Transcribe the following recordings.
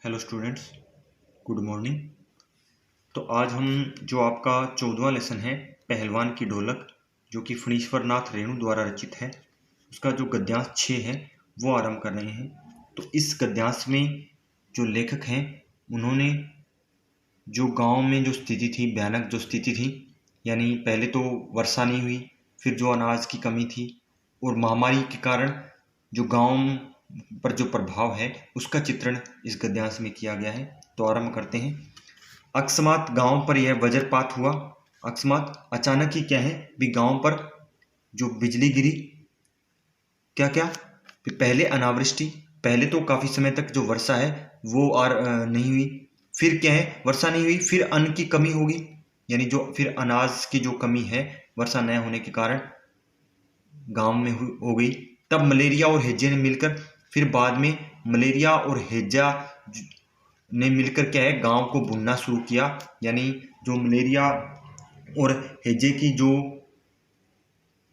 Hello students, good morning. तो आज हम जो आपका 14वां लेसन है पहलवान की ढोलक, जो कि फणीश्वर नाथ रेणु द्वारा रचित है, उसका जो गद्यांश 6 है वो आरंभ कर रहे हैं। तो इस गद्यांश में जो लेखक हैं उन्होंने जो गांव में जो स्थिति थी, भयानक जो स्थिति थी, यानी पहले तो वर्षा नहीं हुई, फिर जो अनाज की कमी थी और महामारी के कारण जो गांव पर जो प्रभाव है उसका चित्रण इस गद्यांश में किया गया है। तो आरंभ करते हैं। अकस्मात गांव पर यह वज्रपात हुआ। अकस्मात अचानक ही क्या है भी गांव पर जो बिजली गिरी। क्या क्या फिर पहले अनावृष्टि, पहले तो काफी समय तक जो वर्षा है वो नहीं हुई, फिर क्या है वर्षा नहीं हुई, फिर अन्न की कमी होगी, यानी जो फिर अनाज की जो कमी है वर्षा न होने के कारण गांव में हो गई। तब मलेरिया और हैजे ने मिलकर, फिर बाद में मलेरिया और हैजा ने मिलकर क्या है गांव को बुनना शुरू किया। यानी जो मलेरिया और हैजे की जो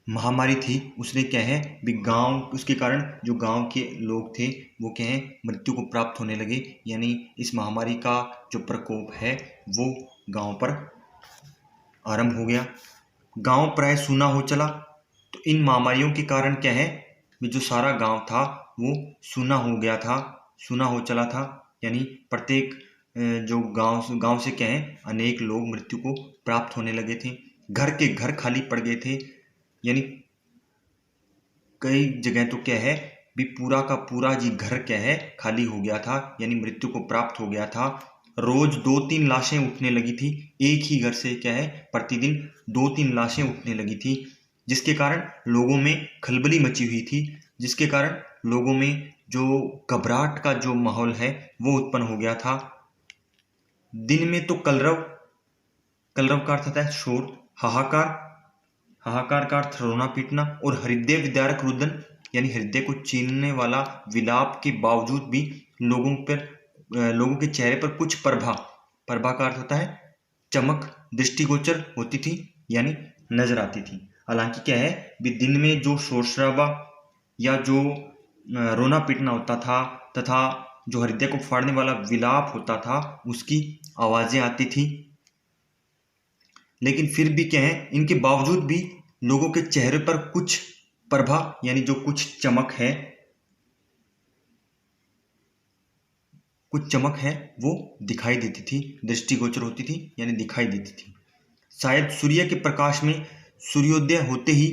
महामारी थी उसने क्या है भी गांव, उसके कारण जो गांव के लोग थे वो क्या है मृत्यु को प्राप्त होने लगे। यानी इस महामारी का जो प्रकोप है वो गांव पर आरंभ हो गया। गांव प्राय सूना हो चला। तो इन महामारियों के कारण क्या है जो सारा गांव था वो सूना हो गया था, सूना हो चला था। यानी प्रत्येक जो गांव से क्या है अनेक लोग मृत्यु को प्राप्त होने लगे थे। घर के घर खाली पड़ गए थे। यानी कई जगह तो क्या है भी पूरा का पूरा जी घर क्या है खाली हो गया था, यानी मृत्यु को प्राप्त हो गया था। रोज 2-3 लाशें उठने लगी थी। एक ही घर से क्या है प्रतिदिन 2-3 लाशें उठने लगी थी, जिसके कारण लोगों में खलबली मची हुई थी, जिसके कारण लोगों में जो घबराहट का जो माहौल है वो उत्पन्न हो गया था। दिन में तो कलरव, कलरव का अर्थ होता है शोर, हाहाकार, हाहाकार का अर्थ रोना पीटना, और हृदय विदारक रुदन, यानी हृदय को छीनने वाला विलाप के बावजूद भी लोगों के चेहरे पर कुछ प्रभा, प्रभा का अर्थ होता है चमक, दृष्टिगोचर होती थी, यानी नजर आती थी। हालांकि क्या है भी दिन में जो शोर शराबा या जो रोना पीटना होता था तथा जो हृदय को फाड़ने वाला विलाप होता था उसकी आवाजें आती थी, लेकिन फिर भी क्या है इनके बावजूद भी लोगों के चेहरे पर कुछ प्रभा, यानी जो कुछ चमक है, कुछ चमक है वो दिखाई देती थी, दृष्टिगोचर होती थी, यानी दिखाई देती थी। शायद सूर्य के प्रकाश में सूर्योदय होते ही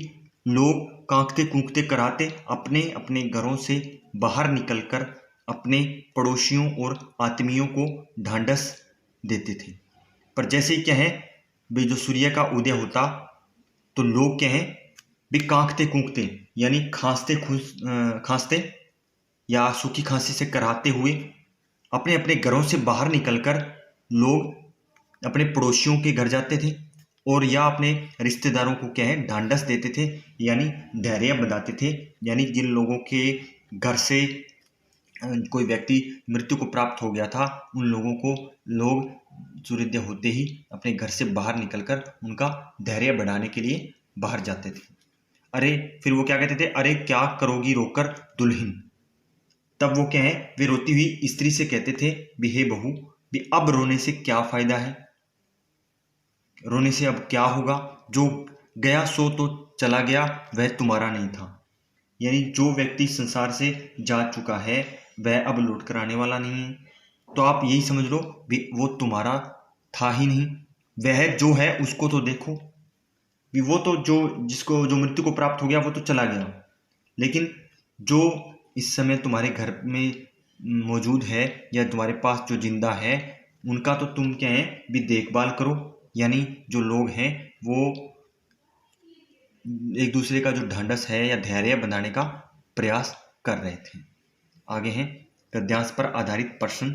लोग कांकते कूकते कराते अपने अपने घरों से बाहर निकलकर अपने पड़ोसियों और आत्मीयों को ढांढस देते थे। पर जैसे ही क्या है भी जो सूर्य का उदय होता तो लोग क्या है भी कांकते कूकते, यानी खांसते या सूखी खांसी से कराते हुए अपने अपने घरों से बाहर निकलकर लोग अपने पड़ोसियों के घर जाते थे और या अपने रिश्तेदारों को क्या है ढांढस देते थे, यानी धैर्य बंधाते थे। यानी जिन लोगों के घर से कोई व्यक्ति मृत्यु को प्राप्त हो गया था उन लोगों को लोग सूर्योदय होते ही अपने घर से बाहर निकलकर उनका धैर्य बढ़ाने के लिए बाहर जाते थे। अरे फिर वो क्या कहते थे, अरे क्या करोगी रोकर दुल्हन। तब वो क्या है वे रोती हुई स्त्री से कहते थे भी हे बहू, भी अब रोने से क्या फायदा है, रोने से अब क्या होगा, जो गया सो तो चला गया, वह तुम्हारा नहीं था। यानी जो व्यक्ति संसार से जा चुका है वह अब लौट कर आने वाला नहीं है। तो आप यही समझ लो भी वो तुम्हारा था ही नहीं। वह जो है उसको तो देखो, भी वो तो जो जिसको जो मृत्यु को प्राप्त हो गया वो तो चला गया, लेकिन जो इस समय तुम्हारे घर में मौजूद है या तुम्हारे पास जो जिंदा है उनका तो तुम क्या है भी देखभाल करो। यानी जो लोग हैं वो एक दूसरे का जो ढांढस है या धैर्य बनाने का प्रयास कर रहे थे। आगे हैं गद्यांश पर आधारित प्रश्न।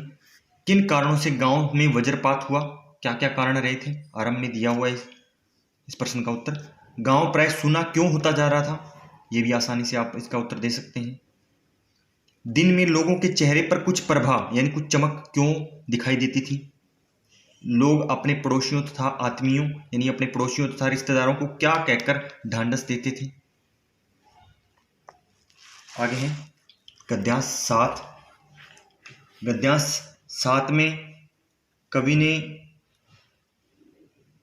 किन कारणों से गांव में वज्रपात हुआ, क्या क्या कारण रहे थे, आरंभ में दिया हुआ है इस प्रश्न का उत्तर। गांव प्राय सूना क्यों होता जा रहा था, यह भी आसानी से आप इसका उत्तर दे सकते हैं। दिन में लोगों के चेहरे पर कुछ प्रभाव यानी कुछ चमक क्यों दिखाई देती थी। लोग अपने पड़ोसियों तथा आत्मीयों यानी अपने पड़ोसियों तथा रिश्तेदारों को क्या कहकर ढांढस देते थे। आगे है गद्यांश 7। गद्यांश साथ में कवि ने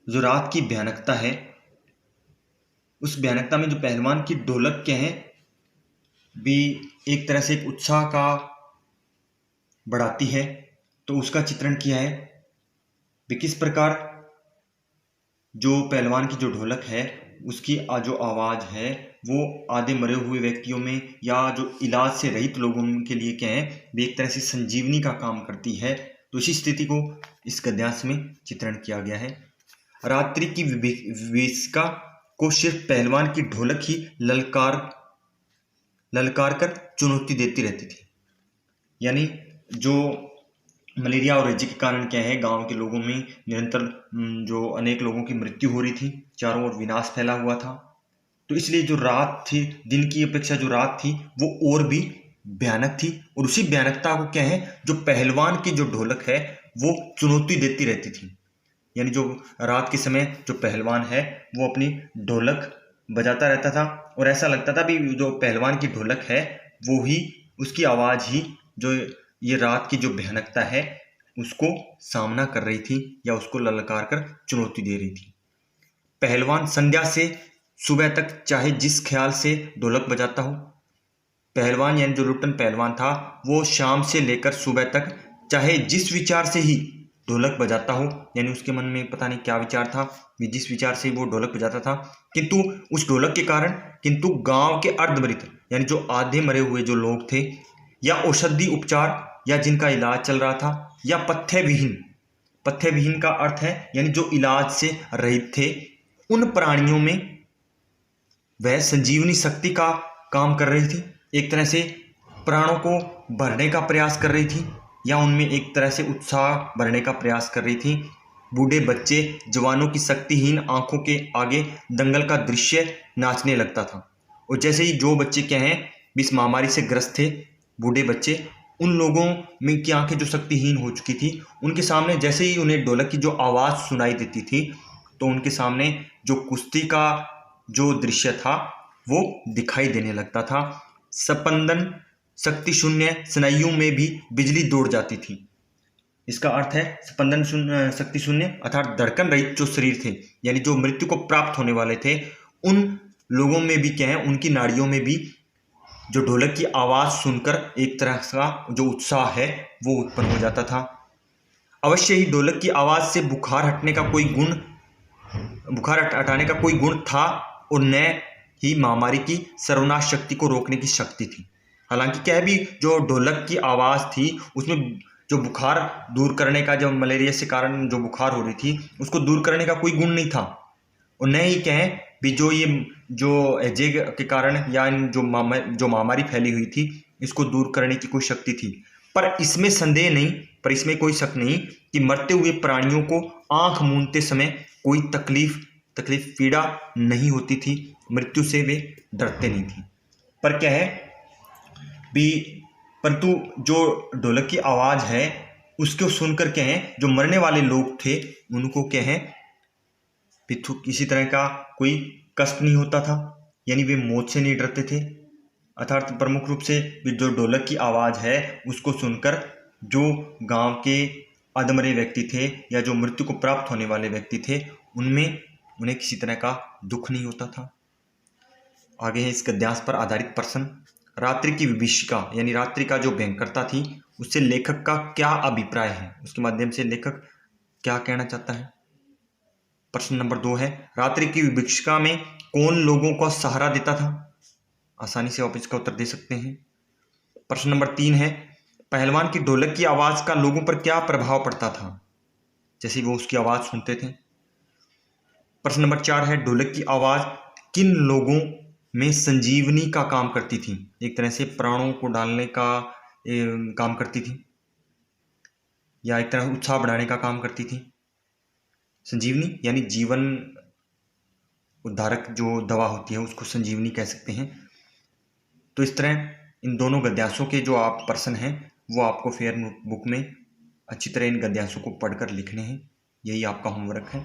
जो रात की भयानकता है, उस भयानकता में जो पहलवान की ढोलक के हैं भी एक तरह से एक उत्साह का बढ़ाती है, तो उसका चित्रण किया है भी किस प्रकार जो पहलवान की जो ढोलक है उसकी जो आवाज़ है वो आधे मरे हुए व्यक्तियों में या जो इलाज से रहित लोगों के लिए क्या है भी एक तरह से संजीवनी का काम करती है। तो इसी स्थिति को इस गद्यांश में चित्रण किया गया है। रात्रि की विभीषिका को सिर्फ पहलवान की ढोलक ही ललकार कर चुनौती देती रहती थी। यानी जो मलेरिया और रेजे के कारण क्या है गांव के लोगों में निरंतर जो अनेक लोगों की मृत्यु हो रही थी, चारों ओर विनाश फैला हुआ था। तो इसलिए जो रात थी, दिन की अपेक्षा जो रात थी वो और भी भयानक थी, और उसी भयानकता को क्या है जो पहलवान की जो ढोलक है वो चुनौती देती रहती थी। यानी जो रात के समय जो पहलवान है वो अपनी ढोलक बजाता रहता था और ऐसा लगता था भी जो पहलवान की ढोलक है वो ही, उसकी आवाज़ ही जो ये रात की जो भयानकता है उसको सामना कर रही थी या उसको ललकार कर चुनौती दे रही थी। पहलवान संध्या से सुबह तक चाहे जिस ख्याल से ढोलक बजाता हो, पहलवान यानी जो लुट्टन पहलवान था वो शाम से लेकर सुबह तक चाहे जिस विचार से ही ढोलक बजाता हो, यानी उसके मन में पता नहीं क्या विचार था, जिस विचार से वो ढोलक बजाता था, किंतु उस ढोलक के कारण किंतु गांव के अर्धमृत यानी जो आधे मरे हुए जो लोग थे या औषधि उपचार या जिनका इलाज चल रहा था या पथ्य विहीन का अर्थ है यानी जो इलाज से रहित थे, उन प्राणियों में वह संजीवनी शक्ति का काम कर रही थी। एक तरह से प्राणों को भरने का प्रयास कर रही थी या उनमें एक तरह से उत्साह भरने का प्रयास कर रही थी। बूढ़े बच्चे जवानों की शक्तिहीन आंखों के आगे दंगल का दृश्य नाचने लगता था। और जैसे ही जो बच्चे क्या हैं इस महामारी से ग्रस्त थे, बूढ़े बच्चे, उन लोगों में की आंखें जो शक्तिहीन हो चुकी थी, उनके सामने जैसे ही उन्हें ढोलक की जो आवाज़ सुनाई देती थी तो उनके सामने जो कुश्ती का जो दृश्य था वो दिखाई देने लगता था। स्पंदन शक्ति शून्य स्नायुओं में भी बिजली दौड़ जाती थी। इसका अर्थ है स्पंदन शक्ति शून्य अर्थात धड़कन रहित जो शरीर थे यानी जो मृत्यु को प्राप्त होने वाले थे, उन लोगों में भी क्या है उनकी नाड़ियों में भी जो ढोलक की आवाज़ सुनकर एक तरह का जो उत्साह है वो उत्पन्न हो जाता था। अवश्य ही ढोलक की आवाज़ से बुखार हटाने का कोई गुण था और न ही महामारी की सर्वनाश शक्ति को रोकने की शक्ति थी। हालांकि क्या है भी जो ढोलक की आवाज़ थी उसमें जो बुखार दूर करने का, जो मलेरिया से कारण जो बुखार हो रही थी उसको दूर करने का कोई गुण नहीं था, और न ही क्या है भी जो ये जो एजेग के कारण या जो महामारी फैली हुई थी इसको दूर करने की कोई शक्ति थी। पर इसमें संदेह नहीं, पर इसमें कोई शक नहीं कि मरते हुए प्राणियों को आंख मूंदते समय कोई तकलीफ पीड़ा नहीं होती थी, मृत्यु से वे डरते नहीं थे। पर क्या है भी परंतु जो ढोलक की आवाज़ है उसको सुनकर क्या है जो मरने वाले लोग थे उनको क्या है किसी तरह का कोई कष्ट नहीं होता था, यानी वे मौत से नहीं डरते थे। अर्थात प्रमुख रूप से जो ढोलक की आवाज़ है उसको सुनकर जो गांव के अधमरे व्यक्ति थे या जो मृत्यु को प्राप्त होने वाले व्यक्ति थे उन्हें किसी तरह का दुख नहीं होता था। आगे है इस गद्यांश पर आधारित प्रश्न। रात्रि की विभीषिका यानी रात्रि का जो भयंकरता थी उससे लेखक का क्या अभिप्राय है, उसके माध्यम से लेखक क्या कहना चाहता है। प्रश्न नंबर 2 है रात्रि की विभीषिका में कौन लोगों को सहारा देता था, आसानी से आप इसका उत्तर दे सकते हैं। प्रश्न नंबर 3 है पहलवान की ढोलक की आवाज़ का लोगों पर क्या प्रभाव पड़ता था जैसे वो उसकी आवाज़ सुनते थे। प्रश्न नंबर 4 है ढोलक की आवाज़ किन लोगों में संजीवनी का काम करती थी, एक तरह से प्राणों को डालने का काम करती थी या एक तरह उत्साह बढ़ाने का काम करती थी। संजीवनी यानी जीवन उद्धारक जो दवा होती है उसको संजीवनी कह सकते हैं। तो इस तरह इन दोनों गद्यांशों के जो आप प्रश्न हैं वो आपको फेयर बुक में अच्छी तरह इन गद्यांशों को पढ़कर लिखने हैं, यही आपका होमवर्क है।